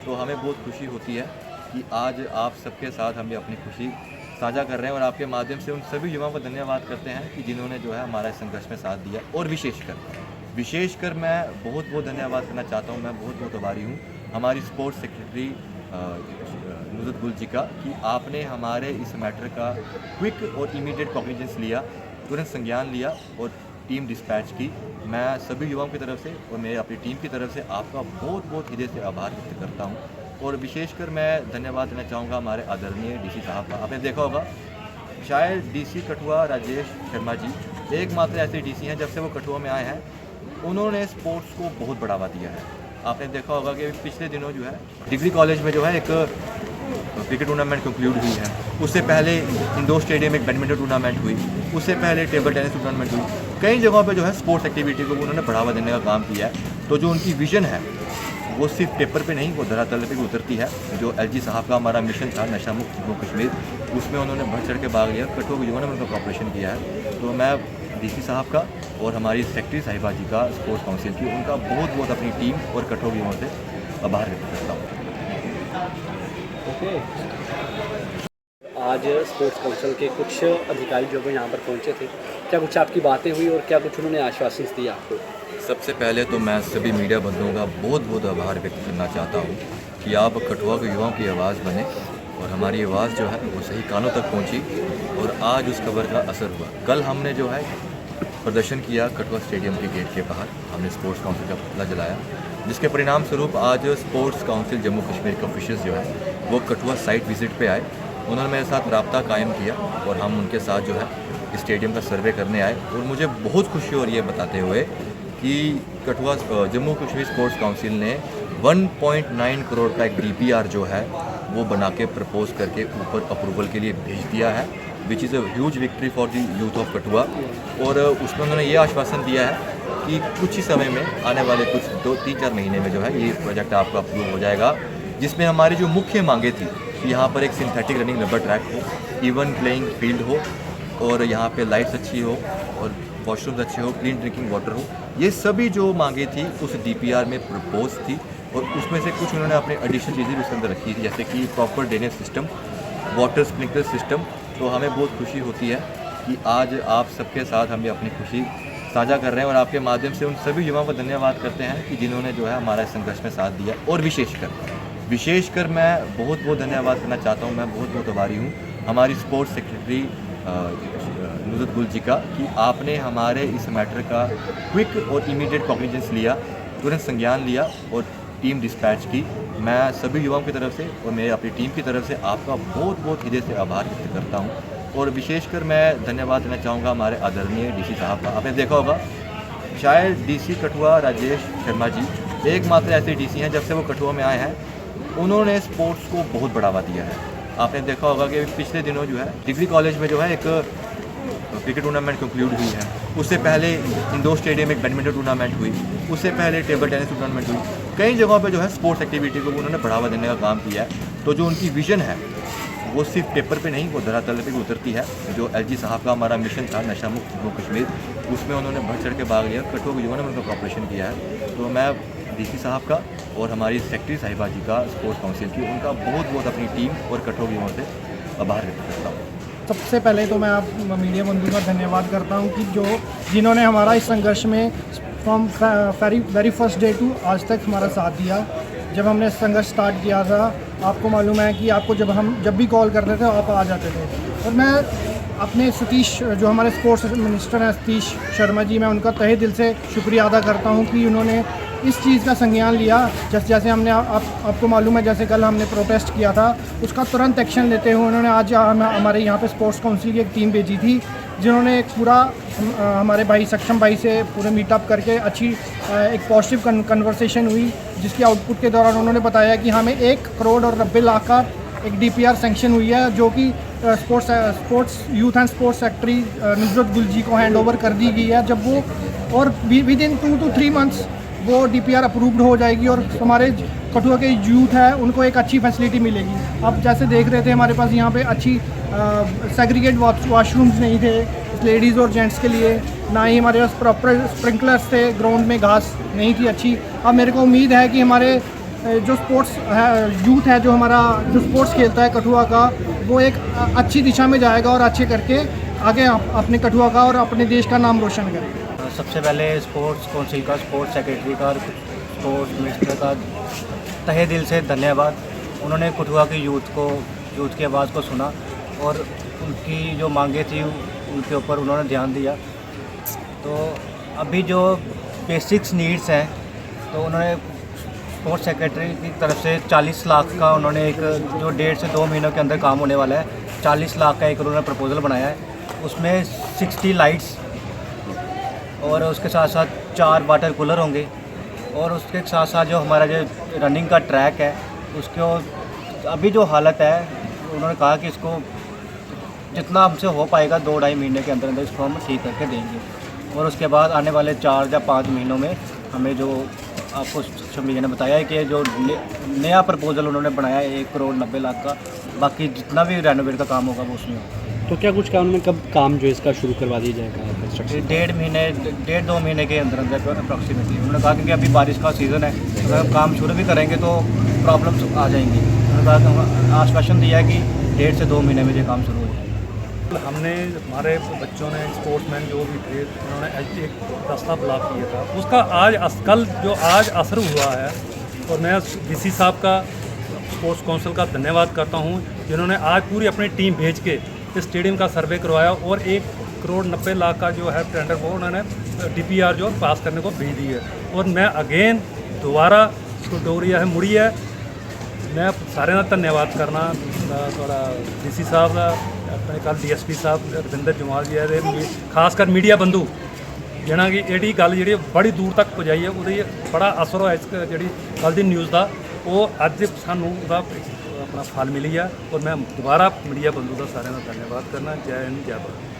तो हमें बहुत खुशी होती है कि आज आप सबके साथ हम भी अपनी खुशी साझा कर रहे हैं और आपके माध्यम से उन सभी युवाओं को धन्यवाद करते हैं कि जिन्होंने जो है हमारा इस संघर्ष में साथ दिया। और विशेषकर मैं बहुत बहुत धन्यवाद करना चाहता हूँ। मैं बहुत बहुत आभारी हूँ हमारी स्पोर्ट्स सेक्रेटरी नुसरत गुल जी का कि आपने हमारे इस मैटर का क्विक और इमीडिएट कॉग्निजेंस लिया, तुरंत संज्ञान लिया और टीम डिस्पैच की। मैं सभी युवाओं की तरफ से और मेरे अपनी टीम की तरफ से आपका बहुत बहुत हृदय से आभार व्यक्त करता हूँ। और विशेषकर मैं धन्यवाद देना चाहूँगा हमारे आदरणीय डीसी साहब का। आपने देखा होगा शायद डीसी कठुआ राजेश शर्मा जी एकमात्र ऐसे डीसी हैं जब से वो कठुआ में आए हैं उन्होंने स्पोर्ट्स को बहुत बढ़ावा दिया है। आपने देखा होगा कि पिछले दिनों जो है डिग्री कॉलेज में जो है एक क्रिकेट टूर्नामेंट कंक्लूड हुई है। उससे पहले इंडोर स्टेडियम में एक बैडमिंटन टूर्नामेंट हुई, उससे पहले टेबल टेनिस टूर्नामेंट हुई। कई जगहों पे जो है स्पोर्ट्स एक्टिविटी को उन्होंने बढ़ावा देने का काम किया है। तो जो उनकी विज़न है वो सिर्फ पेपर पे नहीं, वो धरातल पे भी उतरती है। जो एलजी साहब का हमारा मिशन था नशा मुक्त जम्मू कश्मीर, उसमें उन्होंने बढ़ चढ़ के भाग लिया। कठुआ के युवाओं ने उनका कॉपरेशन किया है। तो मैं डीसी साहब का और हमारी सेक्रेटरी साहिबा जी का स्पोर्ट्स काउंसिल की उनका बहुत बहुत अपनी टीम और कठुआ के युवाओं से आभार व्यक्त करता हूँ। आज स्पोर्ट्स काउंसिल के कुछ अधिकारी जो भी यहाँ पर पहुँचे थे, क्या कुछ आपकी बातें हुई और क्या कुछ उन्होंने आश्वासन दिया आपको? सबसे पहले तो मैं सभी मीडिया बंधुओं का बहुत बहुत आभार व्यक्त करना चाहता हूँ कि आप कठुआ के युवाओं की आवाज़ बने और हमारी आवाज़ जो है वो सही कानों तक पहुँची और आज उस खबर का असर हुआ। कल हमने जो है प्रदर्शन किया कठुआ स्टेडियम के गेट के बाहर, हमने स्पोर्ट्स काउंसिल का पुतला जलाया, जिसके परिणाम स्वरूप आज स्पोर्ट्स काउंसिल जम्मू कश्मीर के ऑफिशियल्स जो है वो कठुआ साइट विज़िट पे आए। उन्होंने मेरे साथ रब्ता कायम किया और हम उनके साथ जो है स्टेडियम का सर्वे करने आए। और मुझे बहुत खुशी हो रही है बताते हुए कि कठुआ जम्मू कश्मीर स्पोर्ट्स काउंसिल ने 1.9 करोड़ का एक DPR जो है वो बना के प्रपोज करके ऊपर अप्रूवल के लिए भेज दिया है, which is a huge victory for the youth of Kathua. और उसमें उन्होंने ये आश्वासन दिया है कि कुछ ही समय में आने वाले कुछ 2-3-4 महीने में जो है ये प्रोजेक्ट आपका अप्रूव हो जाएगा, जिसमें हमारी जो मुख्य मांगे थी कि यहाँ पर एक सिंथेटिक रनिंग रबर ट्रैक हो, इवन प्लेइंग फील्ड हो और यहाँ पे लाइट्स अच्छी हो और वॉशरूम्स अच्छे हो, क्लीन ड्रिंकिंग वाटर हो, ये सभी जो मांगे थी उस DPR में प्रपोज थी। और उसमें से कुछ उन्होंने अपने एडिशनल चीज़ें भी उसके अंदर रखी थी, जैसे कि proper drainage system, water sprinkler system. तो हमें बहुत खुशी होती है कि आज आप सबके साथ हम भी अपनी खुशी साझा कर रहे हैं और आपके माध्यम से उन सभी युवाओं को धन्यवाद करते हैं कि जिन्होंने जो है हमारा इस संघर्ष में साथ दिया। और विशेषकर मैं बहुत बहुत धन्यवाद करना चाहता हूँ। मैं बहुत बहुत आभारी हूँ हमारी स्पोर्ट्स सेक्रेटरी नुसरत गुल जी का कि आपने हमारे इस मैटर का क्विक और इमीडिएट कॉग्निजेंस लिया, तुरंत संज्ञान लिया और टीम डिस्पैच की। मैं सभी युवाओं की तरफ से और मेरे अपनी टीम की तरफ से आपका बहुत बहुत हृदय से आभार व्यक्त करता हूँ। और विशेषकर मैं धन्यवाद देना चाहूँगा हमारे आदरणीय डीसी साहब का। आपने देखा होगा शायद डीसी कठुआ राजेश शर्मा जी एकमात्र ऐसे डीसी हैं जब से वो कठुआ में आए हैं उन्होंने स्पोर्ट्स को बहुत बढ़ावा दिया है। आपने देखा होगा कि पिछले दिनों जो है डिग्री कॉलेज में जो है एक क्रिकेट टूर्नामेंट कंक्लूड हुई है, उससे पहले इंडोर स्टेडियम में एक बैडमिंटन टूर्नामेंट हुई, उससे पहले टेबल टेनिस टूर्नामेंट हुई। कई जगहों पे जो है स्पोर्ट्स एक्टिविटी को उन्होंने बढ़ावा देने का काम किया है। तो जो उनकी विज़न है वो सिर्फ पेपर पे नहीं, वो धरातल पे भी उतरती है। जो एलजी साहब का हमारा मिशन था नशा मुक्त जम्मू कश्मीर, उसमें उन्होंने बढ़ चढ़ के भाग लिया। कठुआ के युवाओं ने उनका कॉपरेशन किया है। तो मैं डीसी साहब का और हमारी सेक्रेटरी साहिबा जी का स्पोर्ट्स काउंसिल की उनका बहुत बहुत अपनी टीम और कठुआ के युवाओं से आभार व्यक्त करता हूँ। सबसे पहले तो मैं आप मीडिया बंधु का धन्यवाद करता हूं कि जिन्होंने हमारा इस संघर्ष में from very first day to आज तक हमारा साथ दिया। जब हमने संघर्ष स्टार्ट किया था, आपको मालूम है कि आपको जब भी कॉल करते थे आप आ जाते थे। और मैं अपने सतीश जो हमारे स्पोर्ट्स मिनिस्टर हैं सतीश शर्मा जी, मैं उनका तहे दिल से शुक्रिया अदा करता हूं कि उन्होंने इस चीज़ का संज्ञान लिया। जैसे हमने आपको मालूम है जैसे कल हमने प्रोटेस्ट किया था, उसका तुरंत एक्शन लेते हुए उन्होंने आज हमारे यहाँ पे स्पोर्ट्स काउंसिल की एक टीम भेजी थी, जिन्होंने एक पूरा हमारे भाई सक्षम भाई से पूरे मीटअप करके अच्छी एक पॉजिटिव कन्वर्सेशन हुई, जिसके आउटपुट के दौरान उन्होंने बताया कि हमें 1 करोड़ और 90 लाख का एक DPR सेंक्शन हुई है, जो कि sports youth and sports secretary Nusrat गुल जी को हैंड ओवर कर दी गई है। जब वो और विद इन 2 to 3 मंथ्स वो DPR अप्रूव्ड हो जाएगी और हमारे कठुआ के यूथ है उनको एक अच्छी फैसिलिटी मिलेगी। अब जैसे देख रहे थे हमारे पास यहाँ पे अच्छी सेग्रीगेट वॉशरूम्स नहीं थे लेडीज़ और जेंट्स के लिए, ना ही हमारे पास प्रॉपर स्प्रिंकलर्स थे, ग्राउंड में घास नहीं थी अच्छी। अब मेरे को उम्मीद है कि हमारे जो स्पोर्ट्स है, यूथ है जो हमारा जो स्पोर्ट्स खेलता है कठुआ का, वो एक अच्छी दिशा में जाएगा और अच्छे करके आगे अपने कठुआ का और अपने देश का नाम रोशन करेगा। सबसे पहले स्पोर्ट्स काउंसिल का, स्पोर्ट्स सेक्रेटरी का और स्पोर्ट्स मिनिस्टर का तहे दिल से धन्यवाद। उन्होंने कठुआ की यूथ की आवाज़ को सुना और उनकी जो मांगे थी उनके ऊपर उन्होंने ध्यान दिया। तो अभी जो बेसिक्स नीड्स हैं तो उन्होंने स्पोर्ट्स सेक्रेटरी की तरफ से 40 लाख का उन्होंने एक जो 1.5 से 2 महीनों के अंदर काम होने वाला है, 40 लाख का एक उन्होंने प्रपोज़ल बनाया है। उसमें 60 लाइट्स और उसके साथ साथ 4 वाटर कूलर होंगे और उसके साथ साथ जो हमारा जो रनिंग का ट्रैक है उसको अभी जो हालत है उन्होंने कहा कि इसको जितना हमसे हो पाएगा 2-2.5 महीने के अंदर अंदर इसको हम ठीक करके देंगे। और उसके बाद आने वाले 4 या 5 महीनों में हमें जो आपको सोशल मीडिया ने बताया है कि जो नया प्रपोज़ल उन्होंने बनाया है 1,90,00,000 का, बाकी जितना भी रेनोवेट का काम होगा वो उसमें होगा। तो क्या कुछ काम उन्होंने कब काम जो है इसका शुरू करवा दिया जाएगा कंस्ट्रक्शन? 1.5-2 महीने के अंदर अंदर अप्रॉक्सीमेटली उन्होंने कहा क्योंकि अभी बारिश का सीज़न है, अगर हम काम शुरू भी करेंगे तो प्रॉब्लम्स आ जाएंगी। उन्होंने कहा कि आश्वासन दिया है कि 1.5 से 2 महीने में ये काम शुरू हो जाएगा। हमने हमारे बच्चों ने स्पोर्ट्समैन जो भी थे उन्होंने एक रास्ता ब्लॉक किया था, उसका आज असर हुआ है। और मैं डीसी साहब का, स्पोर्ट्स काउंसिल का धन्यवाद करता हूं जिन्होंने आज पूरी अपनी टीम भेज के इस स्टेडियम का सर्वे करवाया और 1,90,00,000 का जो है टेंडर वो उन्होंने DPR जो पास करने को भेज दी है। और मैं अगेन दोबारा डोगरी है मुड़ी है मैं सारे का धन्यवाद करना थोड़ा DC साहब का, अपने कल DSP साहब रविंदर जमाल जी है, खासकर मीडिया बंधु जिन्हों की एडी गल जी बड़ी दूर तक पहुँचाई है, वो बड़ा असर होया इस जी कल की न्यूज़ का, वो अज सानू अपना फल मिली है। और मैं दोबारा मीडिया बंधु का सारे का धन्यवाद करना। जय हिंद, जय भारत।